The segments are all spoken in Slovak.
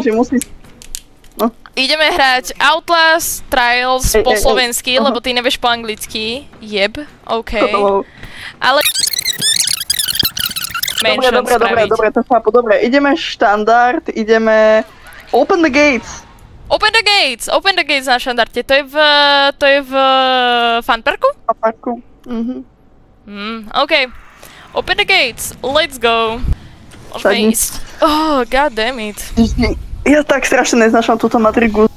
že musí... No. Ideme hrať Outlast Trials po slovensky, lebo ty nevieš po anglicky. Jeb, OK. Ale... Dobre, to chápu. Dobre, ideme štandard, ideme... Open the gates! Open the gates na štandarde. To je v Funparku? Funparku. OK. Open the gates, let's go. Môžeme ísť. Oh, god damn it. Ja tak strašne neznášam túto matriku.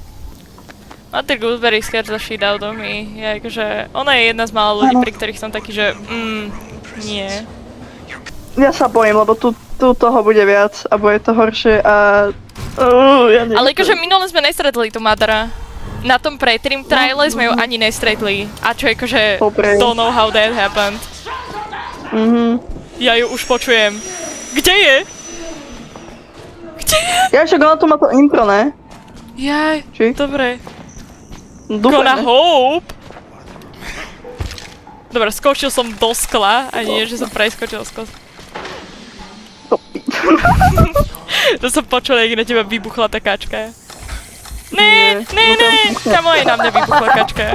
Mother Gooseberry scares the shit out of me. Ona je jedna z mála ľudí, pri ktorých som taký, že nie. Ja sa bojím, lebo tu toho bude viac a bude to horšie a... ja ale minule sme nestretli tú Madara. Na tom pre-trim triale sme ju ani nestretli. A čo don't know how that happened. Ja ju už počujem. Kde je? Ja však ona tu má to intro, ne? Jaj, dobre. Gonna hope. Dobre, skočil som do skla, a nie, že som preskočil skla. To som počul, jak na teba vybuchla tá kačka. Ne, kamo aj na mňa vybuchla kačka.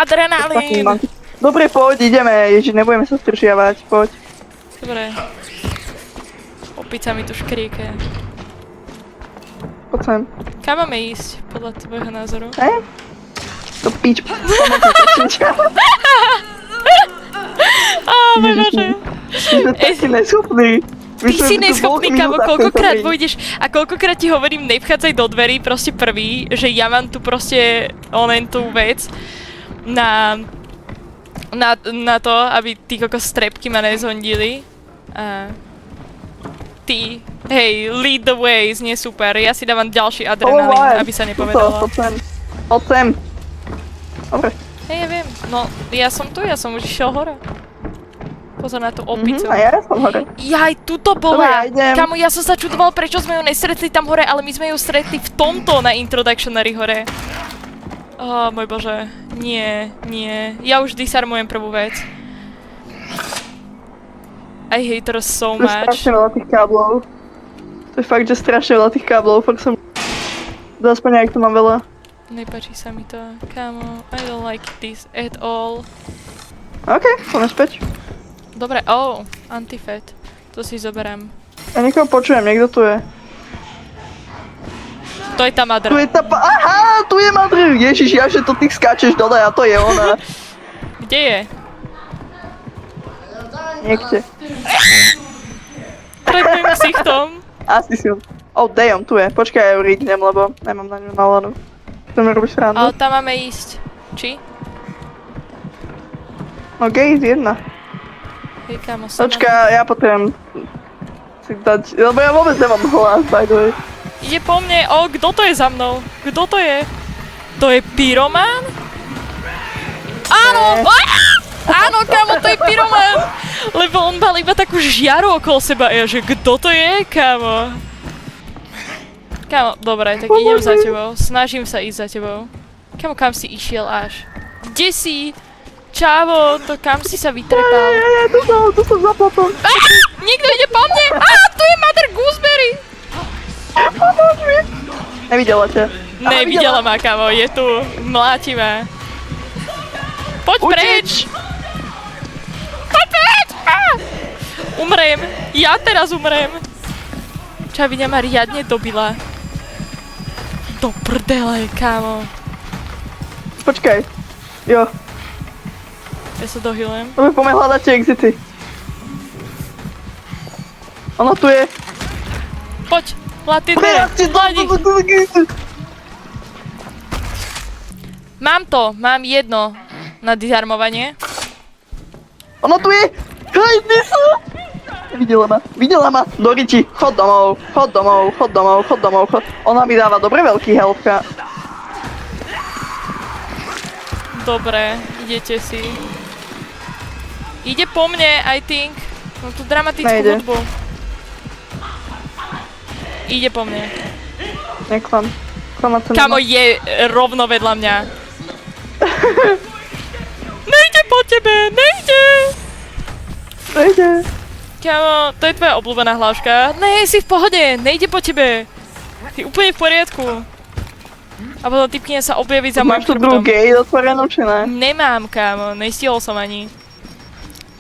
Adrenalín. Dobre, poď, ideme, ježi, nebudeme sa stržiavať, poď. Dobre. Opica mi tu škríke. Poď sem. Kam máme ísť, podľa tvojho názoru? To pič, môj bože. Ty si neschopný. Ty si neschopný, kamo, koľkokrát vojdeš a koľkokrát ti hovorím, nevchádzaj do dverí, proste prvý, že ja mám tu proste tú vec na to, aby tí kokos strepky ma nezhondili. Ty, hej, lead the way, znie super, ja si dávam ďalší adrenalín, aby sa nepovedalo. Poď sem. Dobre. Hej, ja viem, no, ja som už išiel hore. Pozor na tú opicu. A ja som hore. Jaj, tuto bola! Dobre, ja idem. Kamo, ja som sa čudoval, prečo sme ju nestretli tam hore, ale my sme ju stretli v tomto na Introductionary hore. Môj bože, nie. Ja už disarmujem prvú vec. I hate her so much. To je strašne veľa tých káblov. To je fakt, že strašne veľa tých káblov, fakt som... Zaspoň, jak to mám veľa. Nepáči sa mi to, kamo, I don't like this at all. OK, poďme späť. Dobre, antifet. To si zoberiem. Ja niekoho počujem, niekto tu je. To je tá Madra. Aha, tu je Madra! Ježiš, ja, že to ty skáčeš dole a to je ona. Kde je? Niekde. Trepím ksichtom. Asi si on. Oh damn, tu je. Počkaj, ja ju rignem, lebo nemám na ňu náladu. To mi robíš randu. Ale tam máme ísť. Či? No gate 1. Hej, kámo, som... Počkaj, ja potrebujem si dať, lebo ja vôbec nemám hlas, by the way. Ide po mne, kto to je za mnou? Kto to je? To je pyroman? Áno! Áno, kámo, to je pyroman! Lebo on mal iba takú žiaru okolo seba a ja, že kto to je, kámo? Kámo, dobre, tak idem za tebou. Snažím sa ísť za tebou. Kámo, kam si išiel až? Kde si? Čávo, to kam si sa vytrepal? Tu som zaplatom. Niekto ide po mne! Tu je Mother Gooseberry! Pomôž mi! Nevidela ťa. Nevidela ma, kámo, je tu. Mláti ma. Poď preč! Poď preč! Umrem. Ja teraz umrem. Čaviňa ma riadne dobila. Do prdele, kámo. Počkaj. Jo. Ja sa dohylujem. Dobre, poďme hľadať tie exity. Ono tu je. Poď, hľad tie dvere. Mám jedno na disarmovanie. Ono tu je. Hej, ty sú. Videla ma. Doriti, chod domov. Ona mi dáva dobre veľký healthka. Dobre, idete si. Ide po mne, I think. Mám tu dramatickú hudbu. Ide po mne. Neklam. Kamo, je rovno vedľa mňa. Nejde po tebe, nejde! Nejde. Kamo, to je tvoja obľúbená hláška. Ne, si v pohode, nejde po tebe. Ty úplne v poriadku. A potom typkyňa sa objaví za môjim Máš tu druhú chrbtom. gate otvorenú, či ne? Nemám, kámo, nestihol som ani.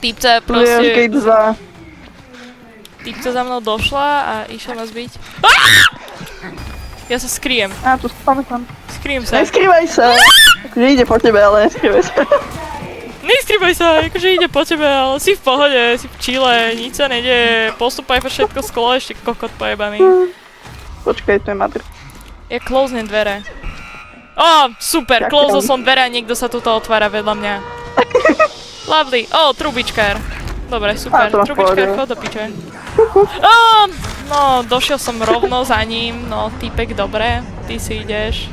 Typca Tu je až proste... gate 2. Typca za mnou došla a išla ma zbiť. Ja sa skriem. Á, tu spamätám. Skriem sa. Neskrývaj sa! Akože ide po tebe, ale neskrývaj sa. Neskrývaj sa, akože ide po tebe, ale si v pohode, si v chile, nič sa nedieje. Postupaj všetko sklo, ešte kokot pojebaný. Počkaj, to je madr. Ja closnem dvere. Ó, super, Ďakujem. closol som dvere a niekto sa tuto otvára vedľa mňa. Lovely. Ó, trubičkár. Dobre, super. to máš v Trubičkár, pohode. chod do piče. Ó, no, došiel som rovno za ním. No, týpek, dobre. Ty si ideš.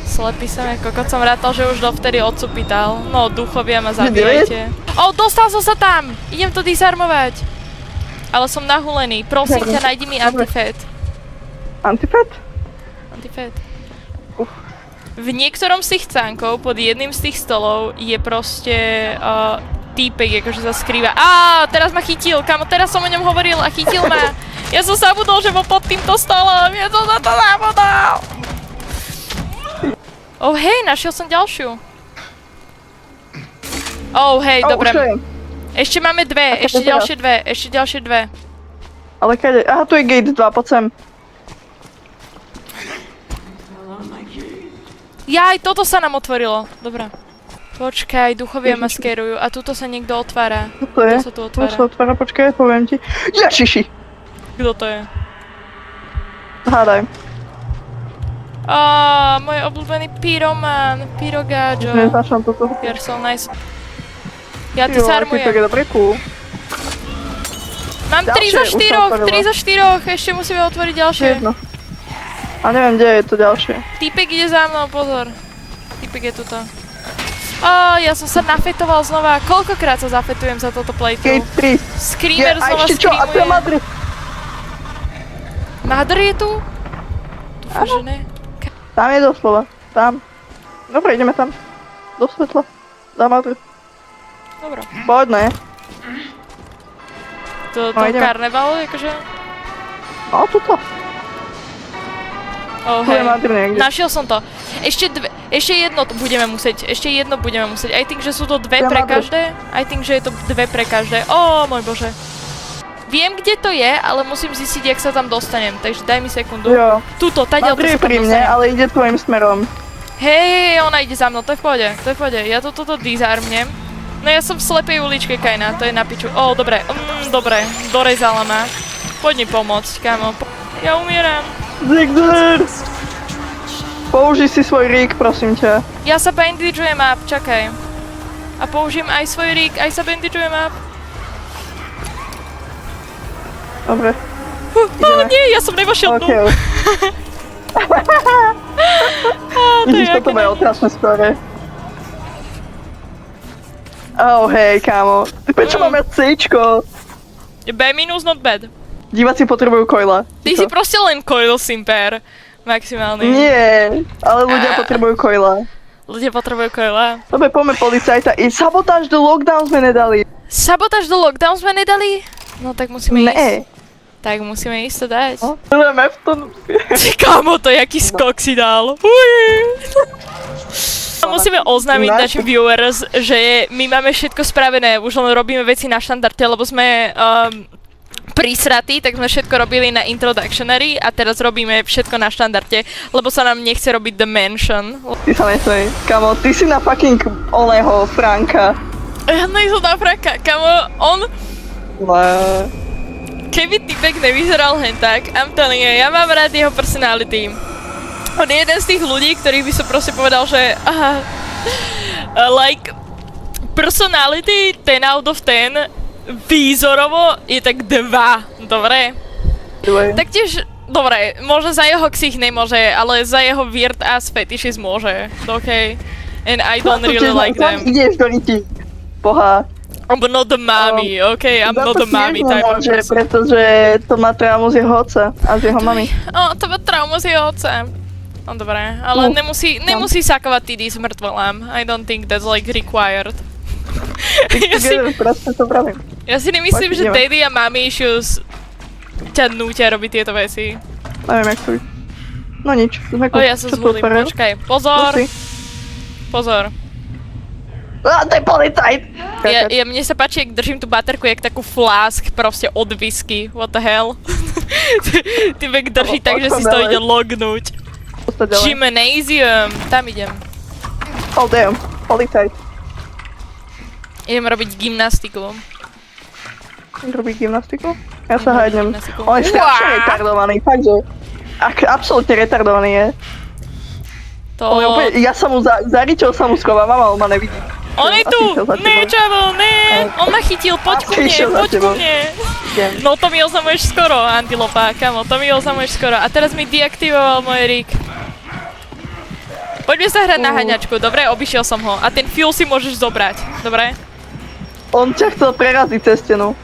Slepý som je kokot, som rátal, že už dovtedy otcu pýtal. No, duchovia ma zabíjajte. Ó, dostal som sa tam! Idem to disarmovať. Ale som nahulený. Prosím ťa, nájdi mi antifet. Antifet? Antifet. V niektorom z tých cánkov, pod jedným z tých stolov, je proste týpek, akože sa skrýva. Á, teraz ma chytil, kamo, teraz som o ňom hovoril a chytil ma. Ja som zabudol, že bol pod týmto stolom, ja som za to zabudol. Oh hej, našiel som ďalšiu. Oh hej, dobre. Už to je. Ešte máme dve, ešte ďalšie dve. Ale kade? Aha, tu je gate 2, poď sem. Jaj, toto sa nám otvorilo. Dobre. Počkaj, duchovia ma skerujú a tuto sa niekto otvára. Čo to je? Kto sa tu Tu otvára? sa otvára, počkaj, poviem ti. Ježiši! Kto to je? Hádaj. Á, môj obľúbený pyroman, pyrogáďo. Neznačam toto. You're so nice. Ja Ty disarmujem. je dobrý cool. Mám 3 Ďalšie, zo už sa 4, otvorilo. 3 zo 4, ešte musíme otvoriť ďalšie. Jedno. A neviem, kde je to ďalšie. Týpek ide za mnou, pozor. Týpek je tuto. Á, ja som sa nafetoval znova. Koľkokrát sa zafetujem za toto playthrough? Gate 3. Screamer a znova ešte čo? A to je screamuje. Madrid. Mother je tu? Dúfam, že ne. Tam je doslova. Tam. Dobre, ideme tam. Do svetla. Za Madrid. Dobro. Poď, ne? To ideme. karnevalu, akože... No, tuto. Oh, Tu je hej. Madrid niekde. Našiel som to. Ešte jedno to budeme musieť. I think, že sú to dve Ja pre mám každé. I think, že je to dve pre každé. Ó, môj bože. Viem, kde to je, ale musím zistiť, jak sa tam dostanem. Takže daj mi sekundu. Jo. Tuto, tadiaľ to Madrid sa je tam pri mne, dostanem. ale ide tvojim smerom. Hej, ona ide za mnou, to je v pohode, to je v pohode. Ja toto disarmnem. No ja som v slepej uličke, Kajna, to je na piču. Ó, dobre, dobre, dorezala ma. Poď mi pomôcť, kamo. Ja umieram. Zigzag! Použij si svoj rík, prosím ťa. Ja sa bandažujem up, čakaj. A použijem aj svoj rík, aj sa bandažujem up. Dobre. Ó, nie, ja som nevošiel OK. dnu. Á, to je Vidíš, toto aké bude otrasné skore. Oh, hej, kámo. Prečo máme C-čko? B minus not bad. Diváci potrebujú koila. Ty si proste len coil simper. Maximálny. Nie, ale ľudia potrebujú koila. Ľudia potrebujú coila. Dobre, poďme policajta. I sabotáž do lockdown sme nedali. Sabotáž do lockdown sme nedali? No tak musíme ísť. Ne. Tak musíme ísť to dať. No, ideme v tom. Ty kámo, to jaký skok si dal. Musíme oznámiť našim viewers, že my máme všetko spravené, už len robíme veci na štandarte, lebo sme prísratí, tak sme všetko robili na introductionary a teraz robíme všetko na štandarte, lebo sa nám nechce robiť The Mansion. Ty sa nesmej. Kamo, ty si na fucking oného Franka. Ja nejsem na Franka, kámo, on... Keby typek nevyzeral hen tak, I'm telling you, ja mám rád jeho personality. On je jeden z tých ľudí, ktorých by som proste povedal, že like personality 10 out of 10, výzorovo je tak 2, dobre? Taktiež, dobre, možno za jeho ksich nemôže, ale za jeho weird ass fetishes môže, okay? And I don't really like them. Ideš do riti. Boha. I'm not the mommy, okay? I'm not the mommy type of nemôže, person. pretože to má traumu z jeho otca a z jeho mamy. To má traumu z jeho otca. No dobré, ale nemusí sakovať TD s mŕtvolám. I don't think that's like required. Presne to pravím. Ja si nemyslím, Poď, že ideme. daddy a mommy issues ťa nútia robiť tieto veci. Neviem, jak to je. No nič, sme O, ja sa čo tu zvolím, otvárajú? počkaj. Pozor, Prosí. pozor. Á, to je policajt! Mne sa páči, jak držím tú baterku, jak takú flask proste od whisky. What the hell? Typek drží tak, že si z toho ide lognúť. Postať ďalej. Gymnasium, tam idem. Oh damn, policajt. Idem robiť gymnastiku. Robí gymnastiku? Ja sa hádnem. Gymnastiku. On je strašne Uá! retardovaný, fakt, že... Absolutne retardovaný je. To... On je úplne, ja sa mu zaričil sa mu schovávam a on ma nevidí. On je tu! Išiel za Ne, tebou. čavo, ne! On ma chytil, poď ku mne, Išiel za poď ku tebou. mne! Idem. No to mi oznamuješ skoro, Antilopa, kamo, to mi oznamuješ skoro. A teraz mi deaktivoval môj rig. Poďme sa hrať na haňačku, dobre? Obišiel som ho. A ten fuel si môžeš zobrať, dobre? On ťa chcel preraziť cez stenu.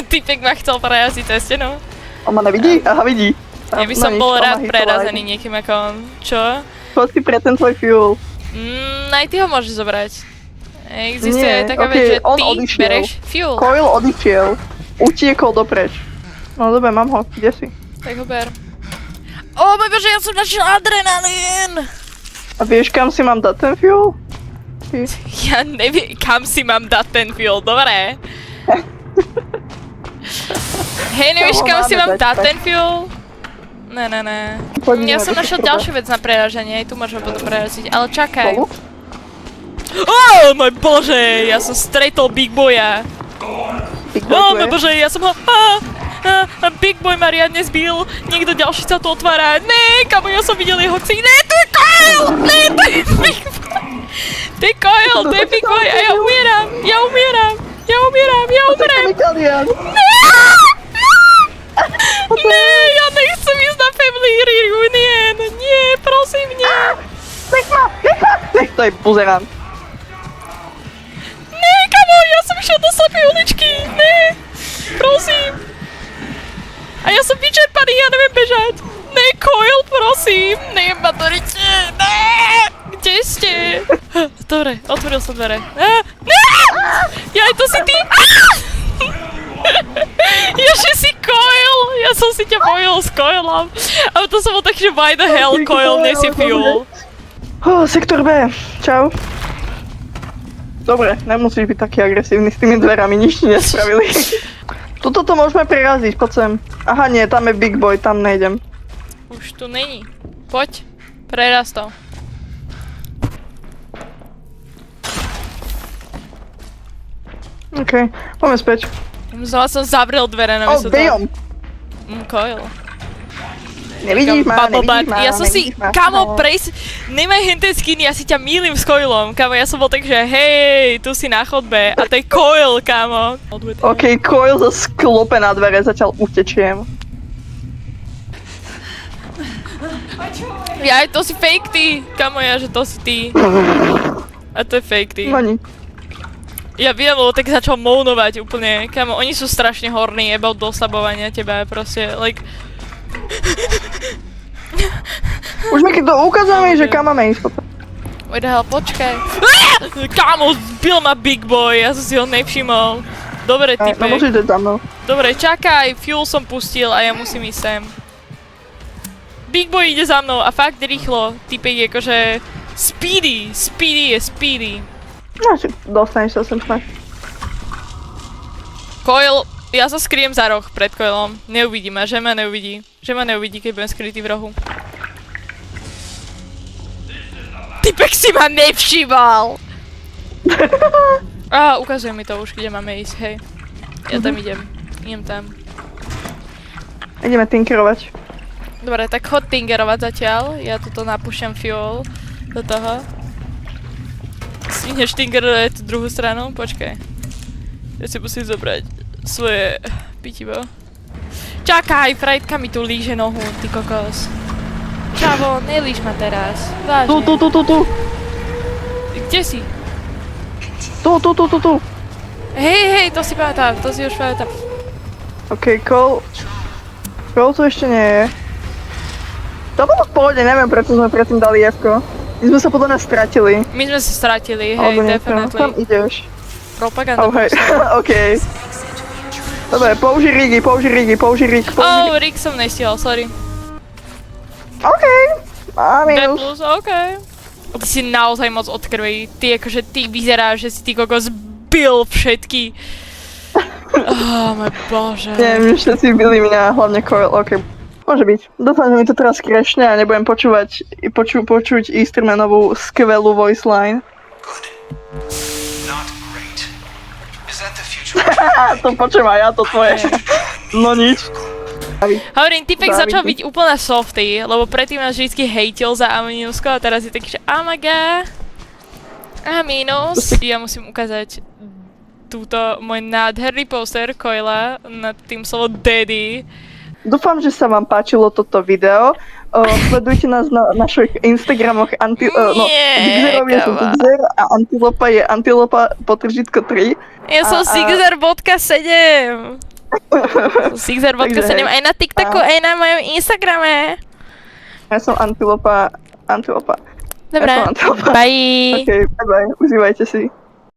Typek ma chcel prejazdiť cez stenu. On ma nevidí? Aha, vidí. Ja by som bol rád prerazený niekým ako on. Čo? Poď si pre ten tvoj fuel. Aj ty ho môžeš zobrať. Existuje Nie, aj taká okej, vec, že on ty odišiel. bereš fuel. Coil odišiel. Utiekol dopreč. No dobre, mám ho. Kde si? Tak ho ber. O môj bože, ja som našiel adrenalín! A vieš, kam si mám dať ten fuel? Ja neviem, kam si mám dať ten fuel, dobre? Hej, nevieš, Tam ho kam si máme mám dať, dať tak. ten fuel? Ne. Poďme Ja na som to našiel prvé. ďalšiu vec na preraženie, aj tu môžeme potom preraziť, ale čakaj. Spolu? Oh môj bože, ja som stretol Big Boya. Big boy Oh tu môj je. bože, ja som ho... Big Boy ma riadne zbil, niekto ďalší sa tu otvára. Ne, kamo, ja som videl jeho ksík. Ne, to je Kyle! Ne, to je Big Boy! To je Kyle, to je Big Boy a ja umieram! To je chemikalian. Ne, ja nechcem ísť na family reunion! Nie, prosím, nie! Nech ma! Nech to je buzerán. Ne, kamo, ja som išiel do slepej uličky! Ne, prosím! A ja som vyčerpaný, ja neviem bežať! Ne, Coil, prosím! Ne, maturite! Ne! Kde ste? Dobre, otvoril som dvere. Ne! Jaj, to si ty! Ježe si Coil! Ja som si ťa bojil s Coilom. Ale to som bol taký, že why the hell Coil nesie fuel. Sektor B. Čau. Dobre, nemusíš byť taký agresívny s tými dverami, nič ti nespravili. Tuto to môžeme preraziť, poď sem. Aha, nie, tam je Big Boy, tam nejdem. Už tu není. Poď, preraz to. OK, poďme späť. Znova som zavrel dvere na Oh, miesto damn! Coil. Nevidíš ma, nevidíš ma, Ja som si, nevidíš ma. kamo, nemaj henté skiny, ja si ťa mýlim s Coilom, kamo, ja som bol tak, že hej, tu si na chodbe, a to je Coil, kamo. OK, Coil za sklope na dvere, zatiaľ utečiem. Ja, to si fake ty, kamo, ja, že to si ty. A to je fake ty. No nič. Ja viem, lebo tak začal mounovať úplne, kamo, oni sú strašne horní, about doslabovania teba, proste, like... Už mi to ukazuje, že kam máme ísť potom. Wait the hell, počkaj. Kámo, zbil ma Big Boy, ja som si ho nevšimol. Dobre, No typek. musíš ísť za mnou. Dobre, čakaj, fuel som pustil a ja musím ísť sem. Big Boy ide za mnou a fakt rýchlo. Typek je akože... Speedy je speedy. No, že dostaneš sa sem snáď. Coil, ja sa skriem za roh pred Coilom. Neuvidí ma, že ma neuvidí. Že ma neuvidí, keď budem skrytý v rohu. Typek si ma nevšímal! Á, ukazuje mi to už, kde máme ísť, hej. Ja tam idem. Idem tam. Ideme tinkerovať. Dobre, tak chod tingerovať zatiaľ. Ja tuto napúšťam fuel do toho. Stihneš tingerovať tú druhú stranu? Počkaj. Ja si musím zobrať svoje pitivo. Čakaj, Frajtka mi tu líže nohu, ty kokos. Čavo, nelíž ma teraz. Vážne. Tu. Kde si? Tu. Hej, to si pamätám, to si už pamätám. OK, Cole tu ešte nie je. To bolo v pohode, neviem prečo sme predtým dali F-ko. My sme sa podľa nás stratili. My sme sa stratili, hej, Alebo nie, definitely. tam ideš. Propaganda. Oh, hej, OK. Dobre, použij rig. Oh, Rick som nestihol, sorry. OK. A B+, minus. OK. Ty si naozaj moc od krvi. Ty akože ty vyzeráš, že si ty kokos bil všetky. Oh môj bože. Neviem, že všetci byli mňa, hlavne Coil, OK. Môže byť. Dúfam, že mi to teraz krešne a nebudem počuť Eastermanovú skvelú voice line. Not great. Is that the future? To počujem aj ja, to tvoje. No nič. Hovorím, typek Závidím. začal byť úplne softy, lebo predtým nás vždycky hejtil za A minusko a teraz je taký, že oh my god. A minus. Ja musím ukázať túto môj nádherný poster Coila nad tým slovo Daddy. Dúfam, že sa vám páčilo toto video. Sledujte nás na našich Instagramoch. Zigzerom je to káva. Zigzer a Antilopa je Antilopa _3. Ja som Zigzer.7. Zigzer.7 aj na TikToku, aj na mojom Instagrame. Ja som Antilopa. Dobre, Ja som Antilopa. bye. OK, bye bye. Užívajte si.